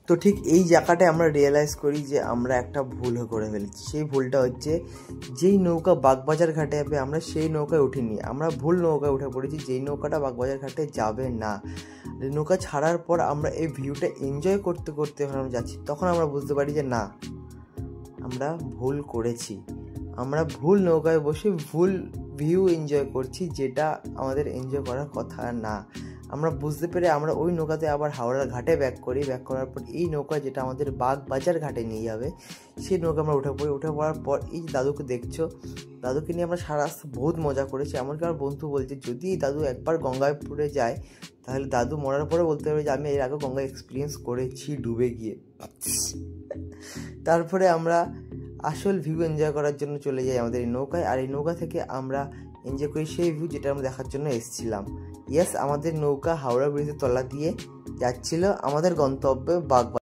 তো ঠিক এই জায়গাটায় আমরা রিয়েলাইজ করি যে আমরা একটা ভুল করে ফেলেছি। সেই ভুলটা হচ্ছে, যেই নৌকা বাগবাজার ঘাটে যাবে আমরা সেই নৌকায় উঠিনি, আমরা ভুল নৌকায় উঠে পড়েছি, যেই নৌকাটা বাগবাজার ঘাটে যাবে না। নৌকা ছাড়ার পর আমরা এই ভিউটা এনজয় করতে করতে যখন আমরা যাচ্ছি, তখন আমরা বুঝতে পারি যে না, আমরা ভুল করেছি। আমরা ভুল নৌকায় বসে ভুল ভিউ এনজয় করছি, যেটা আমাদের এনজয় করার কথা না। আমরা বুঝতে পেরে আমরা ওই নৌকাতে আবার হাওড়ার ঘাটে ব্যাক করি। ব্যাক করার পর এই নৌকা যেটা আমাদের বাগবাজার ঘাটে নিয়ে যাবে, সেই নৌকা আমরা উঠে পড়ি। উঠে পড়ার পর এই দাদুকে দেখছো, দাদুকে নিয়ে আমরা সারা রাস্তা বহুত মজা করেছি। এমনকি আমার বন্ধু বলছে যদি এই দাদু একবার গঙ্গাপুরে যায়, তাহলে দাদু মরার পরে বলতে পারবে যে আমি এর আগে গঙ্গা এক্সপিরিয়েন্স করেছি ডুবে গিয়ে। তারপরে আমরা আসল ভিউ এনজয় করার জন্য চলে যাই আমাদের এই নৌকায়, আর এই নৌকা থেকে আমরা এনজয় করি সেই ভিউ যেটা আমরা দেখার জন্য এসেছিলাম। ইয়েস, আমাদের নৌকা হাওড়া ব্রিজের তলা দিয়ে যাচ্ছিল আমাদের গন্তব্যে বাগবাজার।